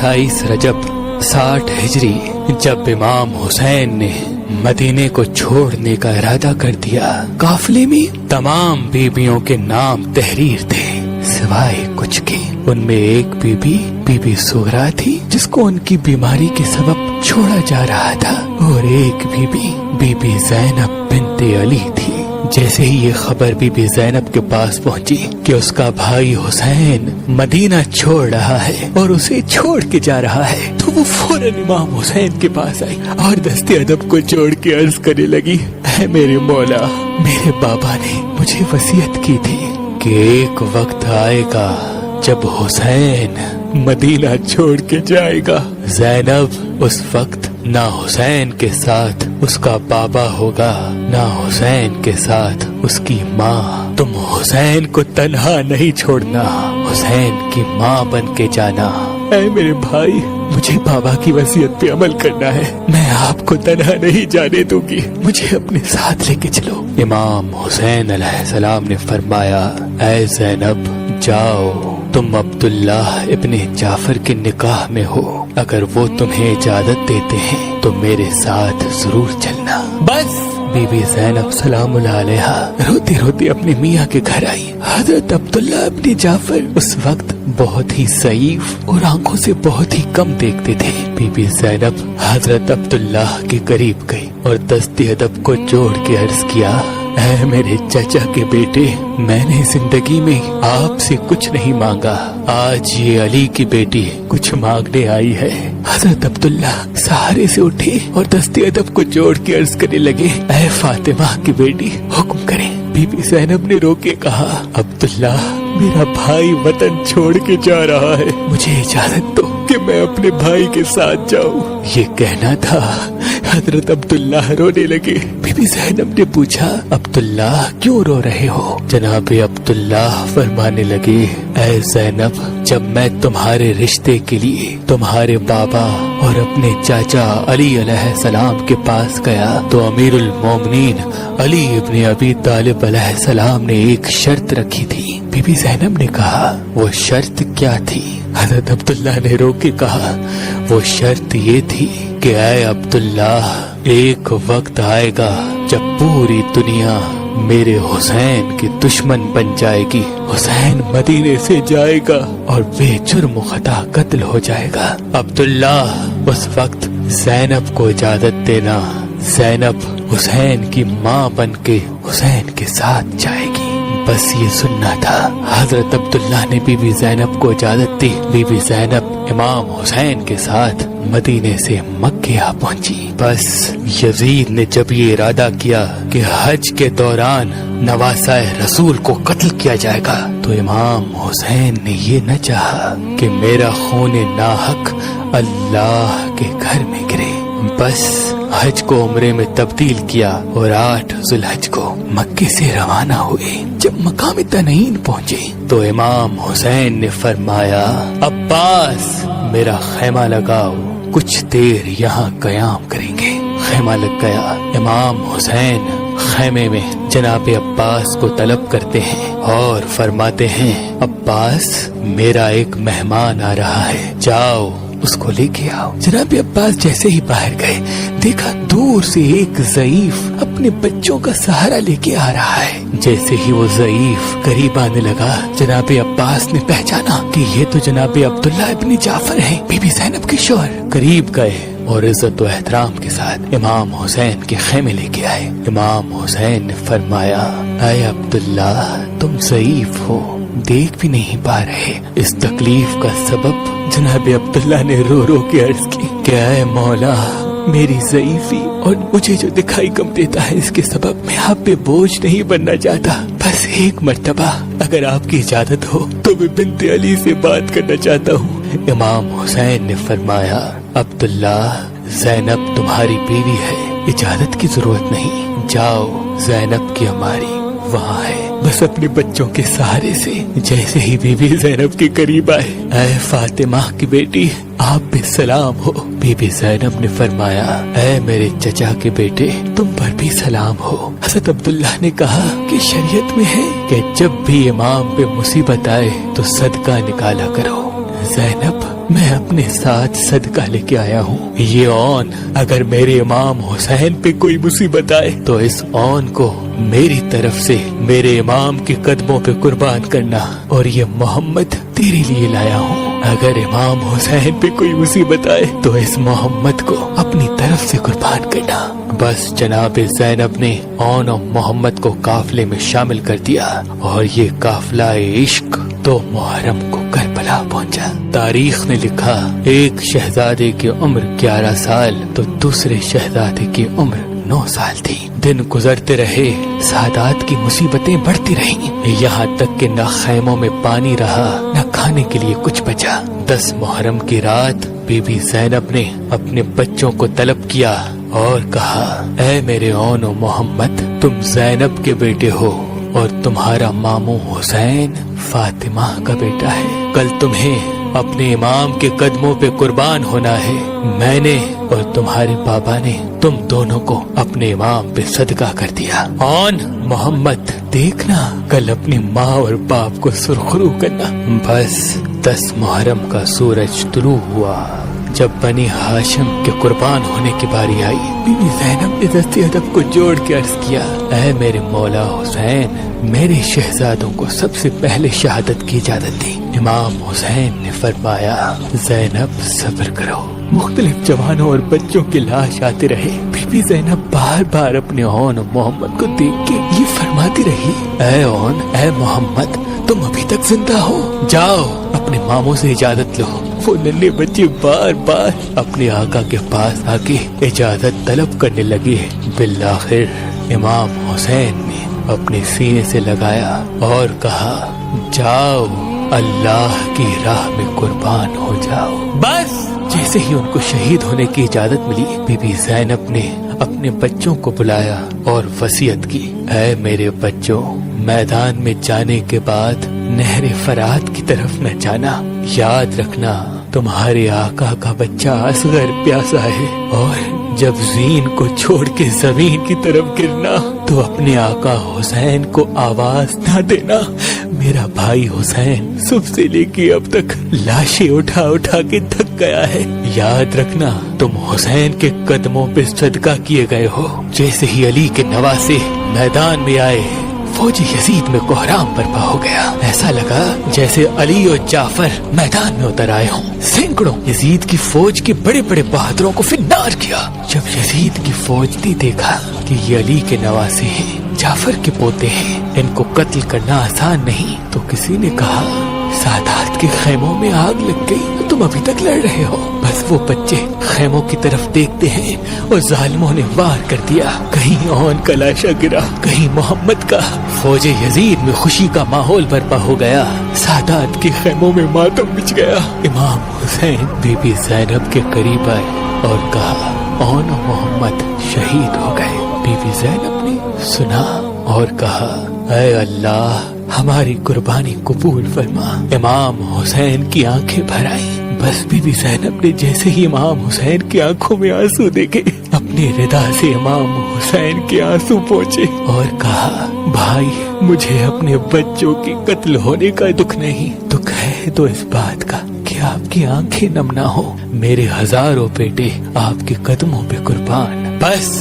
28 रजब 60 हिजरी जब इमाम हुसैन ने मदीने को छोड़ने का इरादा कर दिया, काफिले में तमाम बीबियों के नाम तहरीर थे सिवाय कुछ के। उनमें एक बीबी सुगरा थी जिसको उनकी बीमारी के सबब छोड़ा जा रहा था, और एक बीबी ज़ैनब बिन्ते अली थी। जैसे ही ये खबर बीबी ज़ैनब के पास पहुंची कि उसका भाई हुसैन मदीना छोड़ रहा है और उसे छोड़ के जा रहा है, तो वो फौरन इमाम हुसैन के पास आई और दस्ते अदब को जोड़ के अर्ज करने लगी, ऐ मेरे मौला, मेरे बाबा ने मुझे वसीयत की थी कि एक वक्त आएगा जब हुसैन मदीना छोड़ के जाएगा। ज़ैनब उस वक्त ना हुसैन के साथ उसका बाबा होगा, ना हुसैन के साथ उसकी माँ। तुम हुसैन को तन्हा नहीं छोड़ना, हुसैन की माँ बन के जाना। ऐ मेरे भाई, मुझे बाबा की वसीयत पे अमल करना है, मैं आपको तन्हा नहीं जाने दूंगी, मुझे अपने साथ लेके चलो। इमाम हुसैन अलैहिस्सलाम ने फरमाया, ऐ ज़ैनब, जाओ, तुम अब्दुल्लाह इब्ने जाफर के निकाह में हो, अगर वो तुम्हें इजाजत देते हैं तो मेरे साथ जरूर चलना। बस बीबी ज़ैनब सलामुल्लाह अलैहा रोती रोती अपने मियाँ के घर आई। हजरत अब्दुल्लाह इब्ने जाफर उस वक्त बहुत ही ज़ईफ और आंखों से बहुत ही कम देखते थे। बीबी ज़ैनब हजरत अब्दुल्लाह के करीब गई और दस्ते अदब को जोड़ के अर्ज किया, ऐ मेरे चाचा के बेटे, मैंने जिंदगी में आपसे कुछ नहीं मांगा, आज ये अली की बेटी कुछ मांगने आई है। हजरत अब्दुल्ला सहारे से उठे और दस्ते अदब को जोड़ के अर्ज करने लगे, ऐ फातिमा की बेटी, हुक्म करें। बीबी ज़ैनब ने रो के कहा, अब्दुल्ला, मेरा भाई वतन छोड़ के जा रहा है, मुझे इजाजत दो कि मैं अपने भाई के साथ जाऊं। ये कहना था, हजरत अब्दुल्ला रोने लगे। बीबी ज़ैनब ने पूछा, अब्दुल्ला क्यों रो रहे हो? जनाबे अब्दुल्ला फरमाने लगे, ऐ ज़ैनब, जब मैं तुम्हारे रिश्ते के लिए तुम्हारे बाबा और अपने चाचा अली अलैहिस्सलाम के पास गया तो अमीरुल मोमिनीन अली इब्ने अबी तालिब अलैहिस्सलाम ने एक शर्त रखी थी। बीबी ज़ैनब ने कहा, वो शर्त क्या थी? हज़रत अब्दुल्ला ने रो के कहा, वो शर्त ये थी कि ऐ अब्दुल्ला, एक वक्त आएगा जब पूरी दुनिया मेरे हुसैन की दुश्मन बन जाएगी, हुसैन मदीने से जाएगा और बेजुर्म खता कत्ल हो जाएगा। अब्दुल्ला, उस वक्त ज़ैनब को इजाजत देना, ज़ैनब हुसैन की माँ बन के हुसैन के साथ जाएगी। बस ये सुनना था। हजरत अब्दुल्ला ने बीबी ज़ैनब को इजाजत दी। बीबी ज़ैनब इमाम हुसैन के साथ मदीने से मक्के आ पहुंची। बस यजीद ने जब ये इरादा किया कि हज के दौरान नवासाए रसूल को कत्ल किया जाएगा, तो इमाम हुसैन ने ये न चाहा कि मेरा खून नाहक अल्लाह के घर में गिरे। बस हज को उम्रे में तब्दील किया और 8 ज़ुल्हज को मक्के से रवाना हुए। जब मकाम तनईन पहुँचे तो इमाम हुसैन ने फरमाया, अब्बास, मेरा खैमा लगाओ, कुछ देर यहाँ कयाम करेंगे। खैमा लग गया। इमाम हुसैन खैमे में जनाब अब्बास को तलब करते हैं और फरमाते हैं, अब्बास, मेरा एक मेहमान आ रहा है, जाओ उसको लेके आओ। जनाब अब्बास जैसे ही बाहर गए, देखा दूर से एक ज़ईफ अपने बच्चों का सहारा लेके आ रहा है। जैसे ही वो ज़ईफ करीब आने लगा, जनाब अब्बास ने पहचाना कि ये तो जनाब अब्दुल्ला इब्ने जाफर हैं, बीबी ज़ैनब के शौहर। करीब गए और इज्जत व एहतराम के साथ इमाम हुसैन के खेमे लेके आए। इमाम हुसैन ने फरमाया, ऐ अब्दुल्ला, तुम ज़ईफ हो, देख भी नहीं पा रहे, इस तकलीफ का सबब? जनाब अब्दुल्ला ने रो रो के अर्ज की, क्या है मौला, मेरी ज़ईफी और मुझे जो दिखाई कम देता है, इसके सबब मैं आप पे बोझ नहीं बनना चाहता। बस एक मर्तबा अगर आपकी इजाजत हो तो मैं बिन्ते अली से बात करना चाहता हूँ। इमाम हुसैन ने फरमाया, अब्दुल्ला, ज़ैनब तुम्हारी बीवी है, इजाजत की जरूरत नहीं, जाओ, ज़ैनब की हमारी वहाँ है, बस अपने बच्चों के सहारे से। जैसे ही बीबी ज़ैनब के करीब आए, ऐ फातिमा की बेटी, आप पे सलाम हो। बीबी ज़ैनब ने फरमाया, ऐ मेरे चचा के बेटे, तुम पर भी सलाम हो। हज़रत अब्दुल्ला ने कहा कि शरीयत में है कि जब भी इमाम पे मुसीबत आए तो सदका निकाला करो। ज़ैनब میں اپنے ساتھ صدقہ لے کے آیا ہوں. یہ اون اگر میرے امام حسین پہ کوئی مصیبت آئے تو اس اون کو میری طرف سے میرے امام کے قدموں پہ قربان کرنا. اور یہ محمد تیرے لیے لایا ہوں. اگر امام حسین پہ کوئی مصیبت آئے تو اس محمد کو اپنی طرف سے قربان کرنا. بس جناب زینب نے اون اور محمد کو قافلے میں شامل کر دیا اور یہ قافلہ عشق 2 محرم کو کربلا پہنچا. تاریخ نے لکھا ایک شہزادے کی عمر 11 سال تو دوسرے شہزادے کی عمر 9 سال تھی. دن گزرتے رہے، سادات کی مصیبتیں بڑھتی رہیں، یہاں تک کہ نہ خیموں میں پانی رہا نہ کھانے کے لیے کچھ بچا. 10 محرم کی رات بی بی زینب نے اپنے بچوں کو طلب کیا اور کہا اے میرے اون و محمد، تم زینب کے بیٹے ہو اور تمہارا ماموں حسین فاطمہ کا بیٹا ہے. کل تمہیں اپنے امام کے قدموں پہ قربان ہونا ہے. میں نے اور تمہارے بابا نے تم دونوں کو اپنے امام پہ صدقہ کر دیا. اون محمد دیکھنا کل اپنی ماں اور باپ کو سرخرو کرنا. بس 10 محرم کا سورج طلوع ہوا. جب بنی ہاشم کے قربان ہونے کی باری آئی، بی بی زینب نے دست ادب کو جوڑ کے عرض کیا اے میرے مولا حسین، میرے شہزادوں کو سب سے پہلے شہادت کی اجازت دی. امام حسین نے فرمایا زینب صبر کرو. مختلف جوانوں اور بچوں کی لاش آتے رہے. بی بی زینب بار بار اپنے اون اور محمد کو دیکھ کے یہ فرماتی رہی اے اون، اے محمد، تم ابھی تک زندہ ہو، جاؤ اپنے ماموں سے اجازت لو. وہ ننھے بچے بار بار اپنے آقا کے پاس آ کے اجازت طلب کرنے لگے. بالآخر امام حسین نے اپنے سینے سے لگایا اور کہا جاؤ اللہ کی راہ میں قربان ہو جاؤ. بس جیسے ہی ان کو شہید ہونے کی اجازت ملی، بی بی زینب نے اپنے بچوں کو بلایا اور وصیت کی اے میرے بچوں، میدان میں جانے کے بعد نہر فرات کی طرف نہ جانا. یاد رکھنا تمہارے آقا کا بچہ اصغر پیاسا ہے، اور جب زین کو چھوڑ کے زمین کی طرف گرنا تو اپنے آقا حسین کو آواز نہ دینا. میرا بھائی حسین صبح سے لے کے اب تک لاشیں اٹھا اٹھا کے تھک گیا ہے. یاد رکھنا تم حسین کے قدموں پہ صدقہ کیے گئے ہو. جیسے ہی علی کے نواسے میدان میں آئے، فوج یزید میں کوہرام برپا ہو گیا. ایسا لگا جیسے علی اور جعفر میدان میں اتر آئے ہوں. سینکڑوں یزید کی فوج کے بڑے بڑے بہادروں کو فنار کیا. جب یزید کی فوج نے دیکھا کہ یہ علی کے نواسے ہیں، جعفر کے پوتے ہیں، ان کو قتل کرنا آسان نہیں، تو کسی نے کہا سادات کے خیموں میں آگ لگ گئی، تم ابھی تک لڑ رہے ہو. بس وہ بچے خیموں کی طرف دیکھتے ہیں اور ظالموں نے وار کر دیا. کہیں اون کا لاشا گرا، کہیں محمد کا. فوج یزید میں خوشی کا ماحول برپا ہو گیا. سادات کے خیموں میں ماتم مچ گیا. امام حسین بی بی زینب کے قریب آئے اور کہا اون و محمد شہید ہو گئے. بی بی زینب نے سنا اور کہا اے اللہ ہماری قربانی قبول فرما. امام حسین کی آنکھیں بھر آئیں. بس بی بی زینب نے جیسے ہی امام حسین کی آنکھوں میں آنسو دیکھے، اپنی ردا سے امام حسین کے آنسو پہنچے اور کہا بھائی، مجھے اپنے بچوں کے قتل ہونے کا دکھ نہیں، دکھ ہے تو اس بات کا کہ آپ کی آنکھیں نم نہ ہو. میرے ہزاروں بیٹے آپ کے قدموں پہ قربان. بس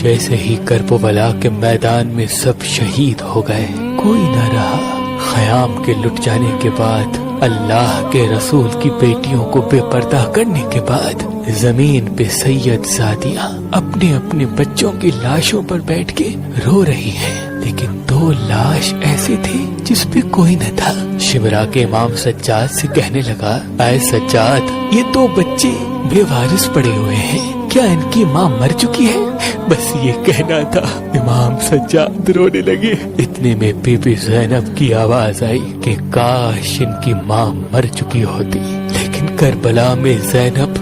جیسے ہی کربلا کے میدان میں سب شہید ہو گئے، کوئی نہ رہا. خیام کے لٹ جانے کے بعد، اللہ کے رسول کی بیٹیوں کو بے پردہ کرنے کے بعد، زمین پہ سید زادیاں اپنے اپنے بچوں کی لاشوں پر بیٹھ کے رو رہی ہیں. لیکن 2 لاش ایسے تھے جس پہ کوئی نہ تھا. شمرا کے امام سجاد سے کہنے لگا اے سجاد، یہ 2 بچے بے وارث پڑے ہوئے ہیں، کیا ان کی ماں مر چکی ہے؟ بس یہ کہنا تھا. امام سجاد رونے لگے. اتنے میں بی بی زینب کی آواز آئی کہ کاش ان کی ماں مر چکی ہوتی. لیکن کربلا میں زینب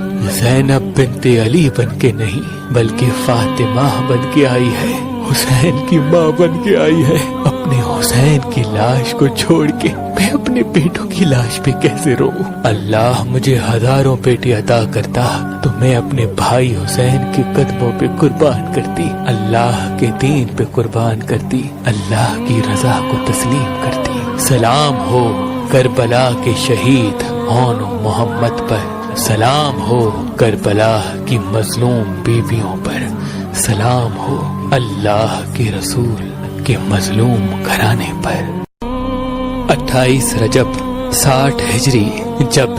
بنت علی بن کے نہیں بلکہ فاطمہ بن کے آئی ہے، حسین کی ماں بن کے آئی ہے. اپنے حسین کی لاش کو چھوڑ کے میں اپنے بیٹوں کی لاش پہ کیسے رو؟ اللہ مجھے ہزاروں بیٹے عطا کرتا تو میں اپنے بھائی حسین کے قدموں پہ قربان کرتی، اللہ کے دین پہ قربان کرتی، اللہ کی رضا کو تسلیم کرتی. سلام ہو کربلا کے شہید ہون محمد پر سلام ہو، کربلا کی مظلوم بیویوں پر سلام ہو، اللہ کے رسول کے مظلوم گھرانے پر۔ 28 رجب 60 ہجری جب